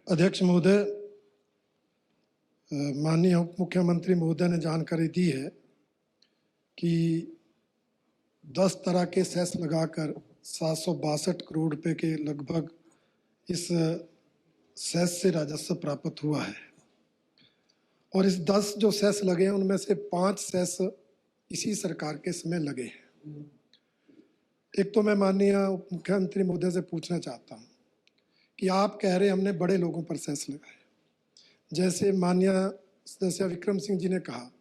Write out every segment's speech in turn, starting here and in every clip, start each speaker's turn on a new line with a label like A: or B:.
A: अध्यक्ष महोदय, माननीय उप मुख्यमंत्री महोदय ने जानकारी दी है कि 10 तरह के सेस लगाकर 762 करोड़ रुपए के लगभग इस सेस से राजस्व प्राप्त हुआ है। और इस 10 जो सेस लगे हैं उनमें से 5 सेस इसी सरकार के समय लगे हैं। एक तो मैं माननीय उप मुख्यमंत्री महोदय से पूछना चाहता हूँ कि आप कह रहे हमने बड़े लोगों पर सेस लगाए, जैसे माननीय सदस्य विक्रम सिंह जी ने कहा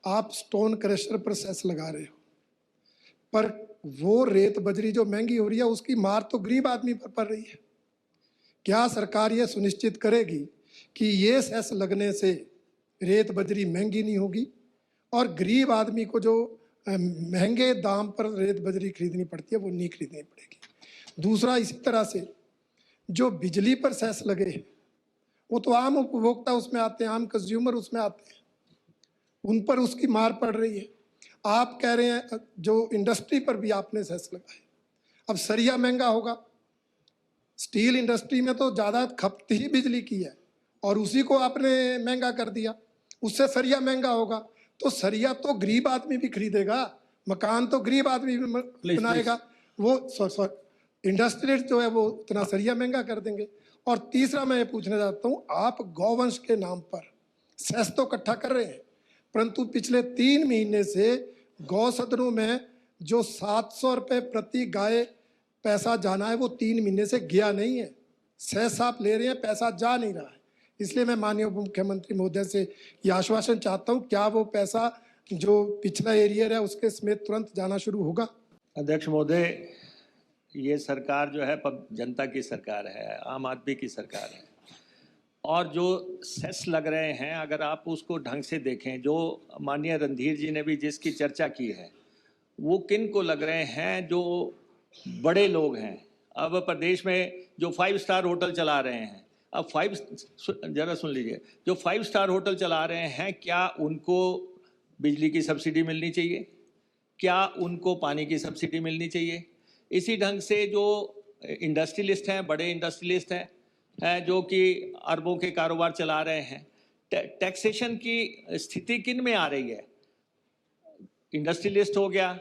A: आप स्टोन क्रशर पर सेस लगा रहे हो, पर वो रेत बजरी जो महंगी हो रही है उसकी मार तो गरीब आदमी पर पड़ रही है। क्या सरकार ये सुनिश्चित करेगी कि ये सेस लगने से रेत बजरी महंगी नहीं होगी और गरीब आदमी को जो महंगे दाम पर रेत बजरी खरीदनी पड़ती है वो नहीं खरीदनी पड़ेगी। दूसरा, इसी तरह से जो बिजली पर सेस लगे हैं वो तो आम उपभोक्ता उसमें आते हैं, आम कंज्यूमर उसमें आते हैं, उन पर उसकी मार पड़ रही है। आप कह रहे हैं जो इंडस्ट्री पर भी आपने सेस लगाए। अब सरिया महंगा होगा, स्टील इंडस्ट्री में तो ज़्यादा खपत ही बिजली की है और उसी को आपने महंगा कर दिया, उससे सरिया महंगा होगा। तो सरिया तो गरीब आदमी भी खरीदेगा, मकान तो गरीब आदमी भी बनाएगा, वो इंडस्ट्रियलिस्ट जो है वो उतना सरिया महंगा कर देंगे। और तीसरा मैं ये पूछना चाहता हूँ, आप गौवंश के नाम पर सेस तो इकट्ठा कर रहे हैं, परंतु पिछले 3 महीने से गौ सदनों में जो 700 रुपये प्रति गाय पैसा जाना है वो 3 महीने से गया नहीं है। सेस आप ले रहे हैं, पैसा जा नहीं रहा है। इसलिए मैं माननीय उप मुख्यमंत्री महोदय से ये आश्वासन चाहता हूँ, क्या वो पैसा जो पिछला एरियर है उसके समेत तुरंत जाना शुरू होगा?
B: अध्यक्ष महोदय, ये सरकार जो है जनता की सरकार है, आम आदमी की सरकार है, और जो सेस लग रहे हैं अगर आप उसको ढंग से देखें, जो माननीय रणधीर जी ने भी जिसकी चर्चा की है वो किन को लग रहे हैं, जो बड़े लोग हैं। अब प्रदेश में जो 5 स्टार होटल चला रहे हैं, अब जरा सुन लीजिए, जो 5 स्टार होटल चला रहे हैं, क्या उनको बिजली की सब्सिडी मिलनी चाहिए? क्या उनको पानी की सब्सिडी मिलनी चाहिए? इसी ढंग से जो इंडस्ट्रियलिस्ट हैं, बड़े इंडस्ट्रियलिस्ट हैं जो कि अरबों के कारोबार चला रहे हैं, टैक्सेशन की स्थिति किन में आ रही है? इंडस्ट्रियलिस्ट हो गया,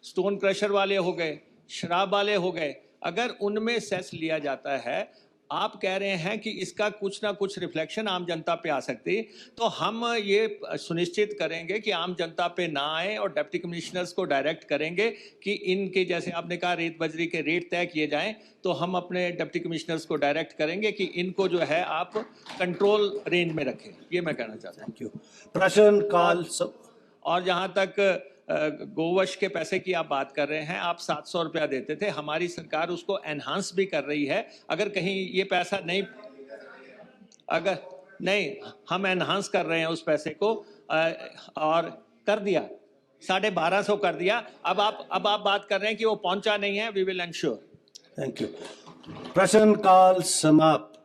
B: स्टोन क्रशर वाले हो गए, शराब वाले हो गए। अगर उनमें सेस लिया जाता है, आप कह रहे हैं कि इसका कुछ ना कुछ रिफ्लेक्शन आम जनता पे आ सकती है, तो हम ये सुनिश्चित करेंगे कि आम जनता पे ना आए और डिप्टी कमिश्नर्स को डायरेक्ट करेंगे कि इनके, जैसे आपने कहा रेत बजरी के रेट तय किए जाएं, तो हम अपने डिप्टी कमिश्नर्स को डायरेक्ट करेंगे कि इनको जो है आप कंट्रोल रेंज में रखें। ये मैं कहना चाहता हूँ।
C: Thank you. प्रश्न काल
B: और जहाँ तक गोवश के पैसे की आप बात कर रहे हैं, आप 700 रुपया देते थे, हमारी सरकार उसको एनहांस भी कर रही है। अगर कहीं ये पैसा नहीं, अगर नहीं, हम एनहांस कर रहे हैं उस पैसे को और कर दिया, 1250 कर दिया। अब आप बात कर रहे हैं कि वो पहुंचा नहीं है, we will ensure.
C: Thank you. प्रश्न काल समाप्त।